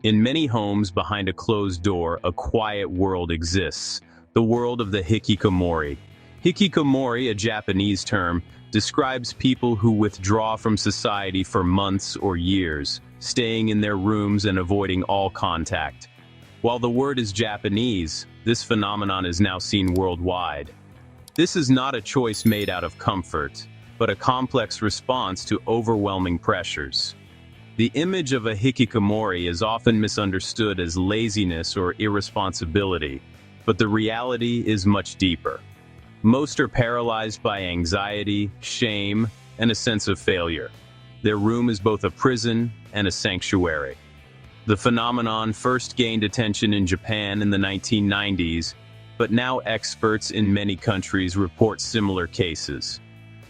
In many homes behind a closed door, a quiet world exists, the world of the hikikomori. Hikikomori, a Japanese term, describes people who withdraw from society for months or years, staying in their rooms and avoiding all contact. While the word is Japanese, this phenomenon is now seen worldwide. This is not a choice made out of comfort, but a complex response to overwhelming pressures. The image of a hikikomori is often misunderstood as laziness or irresponsibility, but the reality is much deeper. Most are paralyzed by anxiety, shame, and a sense of failure. Their room is both a prison and a sanctuary. The phenomenon first gained attention in Japan in the 1990s, but now experts in many countries report similar cases.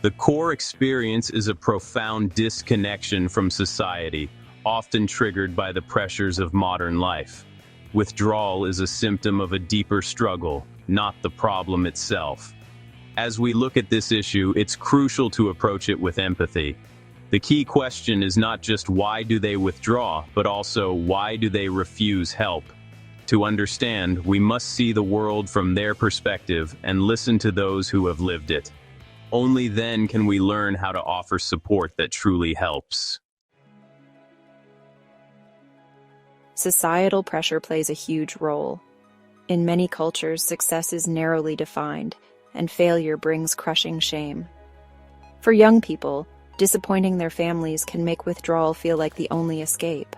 The core experience is a profound disconnection from society, often triggered by the pressures of modern life. Withdrawal is a symptom of a deeper struggle, not the problem itself. As we look at this issue, it's crucial to approach it with empathy. The key question is not just why do they withdraw, but also why do they refuse help? To understand, we must see the world from their perspective and listen to those who have lived it. Only then can we learn how to offer support that truly helps. Societal pressure plays a huge role. In many cultures, success is narrowly defined, and failure brings crushing shame. For young people, disappointing their families can make withdrawal feel like the only escape.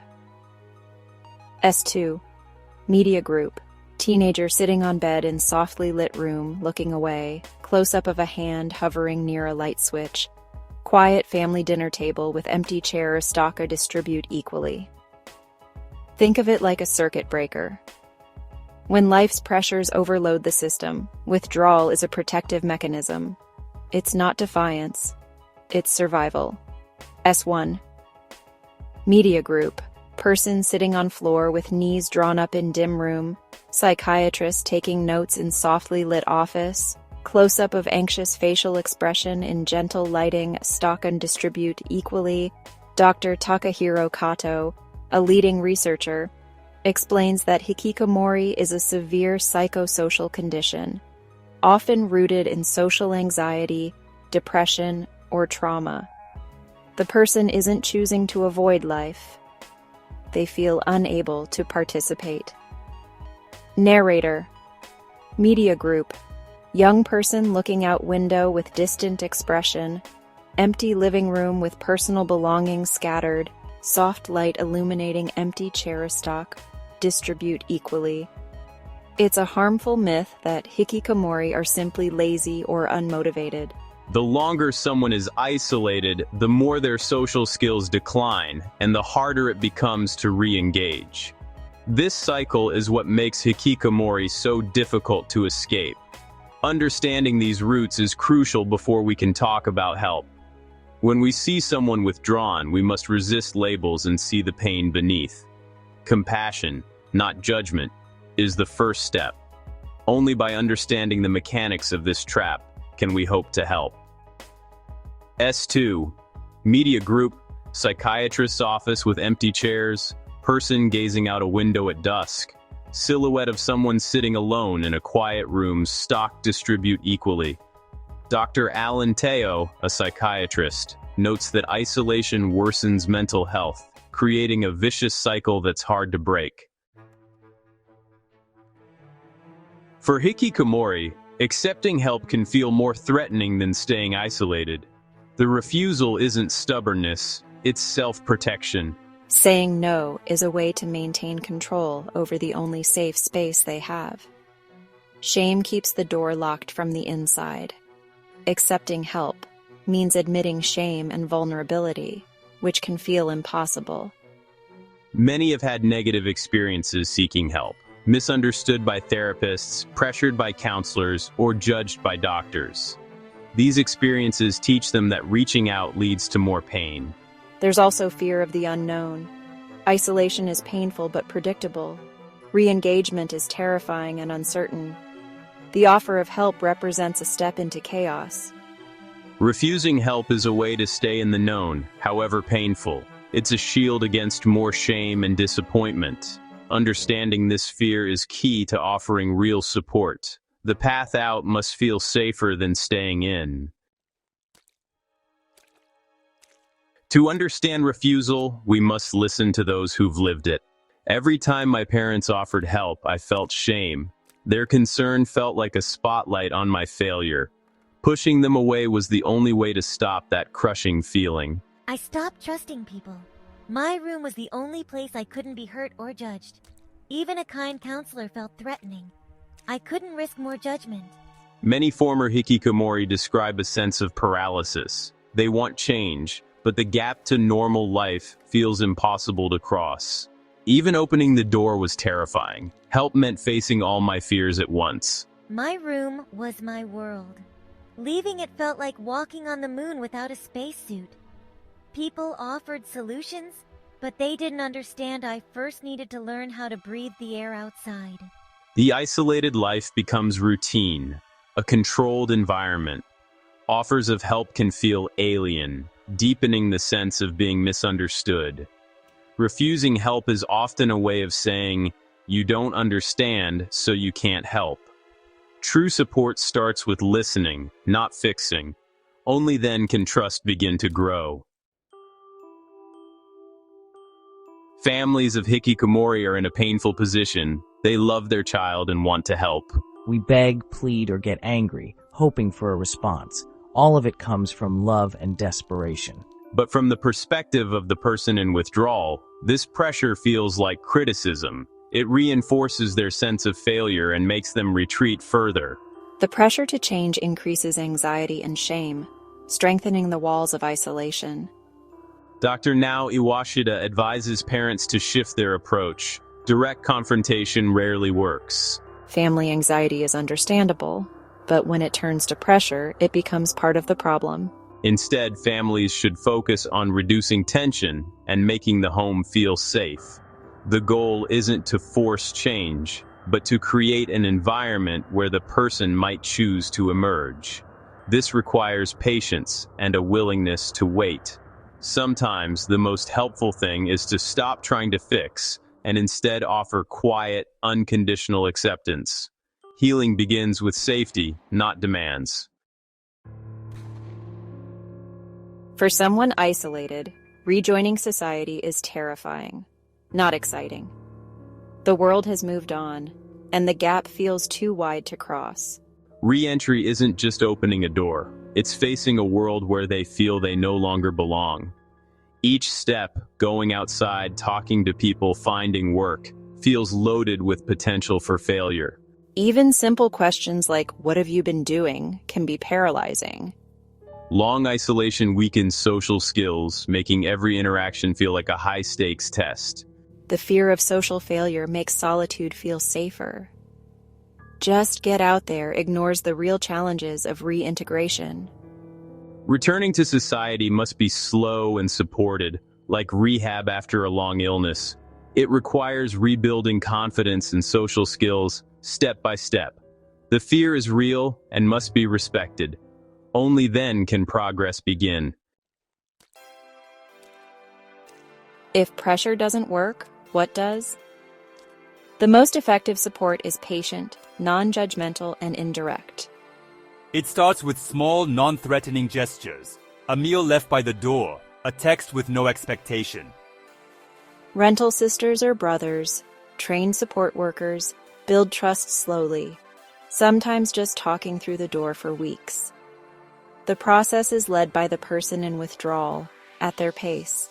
S2. Media group. Teenager sitting on bed in softly lit room, looking away, close-up of a hand hovering near a light switch. Quiet family dinner table with empty chair staka distribute equally. Think of it like a circuit breaker. When life's pressures overload the system, withdrawal is a protective mechanism. It's not defiance, it's survival. S1. Media group. Person sitting on floor with knees drawn up in dim room. Psychiatrist taking notes in softly lit office. Close-up of anxious facial expression in gentle lighting, stock and distribute equally. Dr. Takahiro Kato, a leading researcher, explains that hikikomori is a severe psychosocial condition, often rooted in social anxiety, depression, or trauma. The person isn't choosing to avoid life. They feel unable to participate. Narrator. Media group. Young person looking out window with distant expression. Empty living room with personal belongings scattered. Soft light illuminating empty chair stock. Distribute equally. It's a harmful myth that hikikomori are simply lazy or unmotivated. The longer someone is isolated, the more their social skills decline, and the harder it becomes to re-engage. This cycle is what makes hikikomori so difficult to escape. Understanding these roots is crucial before we can talk about help. When we see someone withdrawn, we must resist labels and see the pain beneath. Compassion, not judgment, is the first step. Only by understanding the mechanics of this trap can we hope to help. S2. Media group. Psychiatrist's office with empty chairs. Person gazing out a window at dusk. Silhouette of someone sitting alone in a quiet room. Stock distribute equally. Dr. Alan Teo, a psychiatrist, notes that isolation worsens mental health, creating a vicious cycle that's hard to break. For hikikomori, accepting help can feel more threatening than staying isolated. The refusal isn't stubbornness, it's self-protection. Saying no is a way to maintain control over the only safe space they have. Shame keeps the door locked from the inside. Accepting help means admitting shame and vulnerability, which can feel impossible. Many have had negative experiences seeking help, misunderstood by therapists, pressured by counselors, or judged by doctors. These experiences teach them that reaching out leads to more pain. There's also fear of the unknown. Isolation is painful but predictable. Re-engagement is terrifying and uncertain. The offer of help represents a step into chaos. Refusing help is a way to stay in the known, however painful. It's a shield against more shame and disappointment. Understanding this fear is key to offering real support. The path out must feel safer than staying in. To understand refusal, we must listen to those who've lived it. Every time my parents offered help, I felt shame. Their concern felt like a spotlight on my failure. Pushing them away was the only way to stop that crushing feeling. I stopped trusting people. My room was the only place I couldn't be hurt or judged. Even a kind counselor felt threatening. I couldn't risk more judgment. Many former Hikikomori describe a sense of paralysis. They want change, but the gap to normal life feels impossible to cross. Even opening the door was terrifying. Help meant facing all my fears at once. My room was my world. Leaving it felt like walking on the moon without a spacesuit. People offered solutions, but they didn't understand I first needed to learn how to breathe the air outside. The isolated life becomes routine, a controlled environment. Offers of help can feel alien, deepening the sense of being misunderstood. Refusing help is often a way of saying, "You don't understand, so you can't help." True support starts with listening, not fixing. Only then can trust begin to grow. Families of Hikikomori are in a painful position. They love their child and want to help. We beg, plead, or get angry, hoping for a response. All of it comes from love and desperation. But from the perspective of the person in withdrawal, this pressure feels like criticism. It reinforces their sense of failure and makes them retreat further. The pressure to change increases anxiety and shame, strengthening the walls of isolation. Dr. Nao Iwashida advises parents to shift their approach. Direct confrontation rarely works. Family anxiety is understandable, but when it turns to pressure, it becomes part of the problem. Instead, families should focus on reducing tension and making the home feel safe. The goal isn't to force change, but to create an environment where the person might choose to emerge. This requires patience and a willingness to wait. Sometimes the most helpful thing is to stop trying to fix and instead offer quiet, unconditional acceptance. Healing begins with safety, not demands. For someone isolated, rejoining society is terrifying, not exciting. The world has moved on, and the gap feels too wide to cross. Re-entry isn't just opening a door. It's facing a world where they feel they no longer belong. Each step, going outside, talking to people, finding work, feels loaded with potential for failure. Even simple questions like, "What have you been doing?" can be paralyzing. Long isolation weakens social skills, making every interaction feel like a high-stakes test. The fear of social failure makes solitude feel safer. Just get out there ignores the real challenges of reintegration. Returning to society must be slow and supported, like rehab after a long illness. It requires rebuilding confidence and social skills, step by step. The fear is real and must be respected. Only then can progress begin. If pressure doesn't work, what does? The most effective support is patient, non-judgmental, and indirect. It starts with small, non-threatening gestures. A meal left by the door, a text with no expectation. Rental sisters or brothers, trained support workers, build trust slowly, sometimes just talking through the door for weeks. The process is led by the person in withdrawal, at their pace.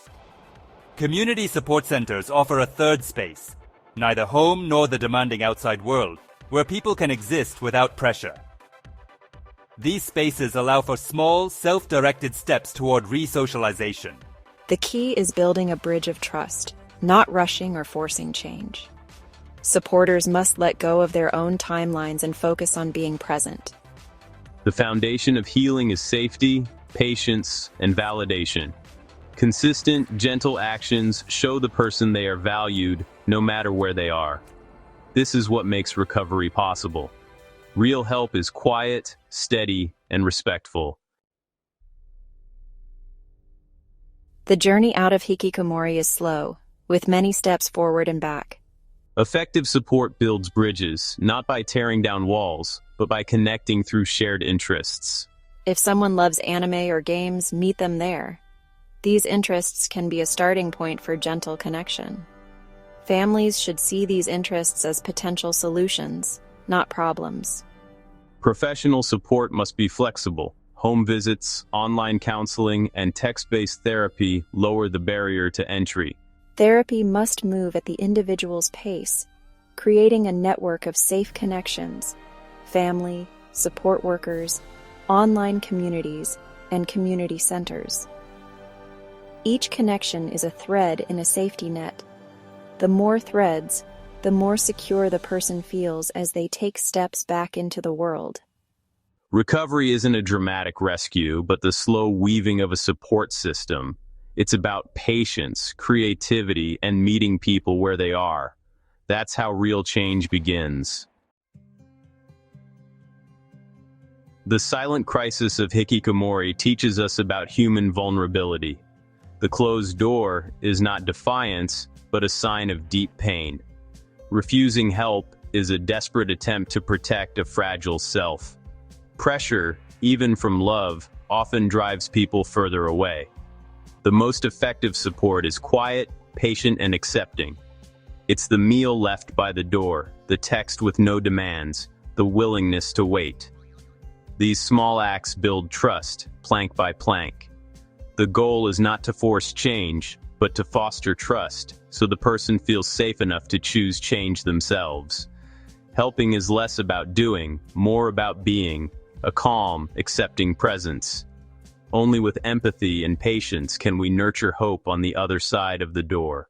Community support centers offer a third space, neither home nor the demanding outside world, where people can exist without pressure. These spaces allow for small, self-directed steps toward re-socialization. The key is building a bridge of trust, not rushing or forcing change. Supporters must let go of their own timelines and focus on being present. The foundation of healing is safety, patience, and validation. Consistent, gentle actions show the person they are valued, no matter where they are. This is what makes recovery possible. Real help is quiet, steady, and respectful. The journey out of Hikikomori is slow, with many steps forward and back. Effective support builds bridges, not by tearing down walls, but by connecting through shared interests. If someone loves anime or games, meet them there. These interests can be a starting point for gentle connection. Families should see these interests as potential solutions, not problems. Professional support must be flexible. Home visits, online counseling, and text-based therapy lower the barrier to entry. Therapy must move at the individual's pace, creating a network of safe connections, family, support workers, online communities, and community centers. Each connection is a thread in a safety net. The more threads, the more secure the person feels as they take steps back into the world. Recovery isn't a dramatic rescue, but the slow weaving of a support system. It's about patience, creativity, and meeting people where they are. That's how real change begins. The silent crisis of Hikikomori teaches us about human vulnerability. The closed door is not defiance, but a sign of deep pain. Refusing help is a desperate attempt to protect a fragile self. Pressure, even from love, often drives people further away. The most effective support is quiet, patient, and accepting. It's the meal left by the door, the text with no demands, the willingness to wait. These small acts build trust, plank by plank. The goal is not to force change, but to foster trust, so the person feels safe enough to choose change themselves. Helping is less about doing, more about being, a calm, accepting presence. Only with empathy and patience can we nurture hope on the other side of the door.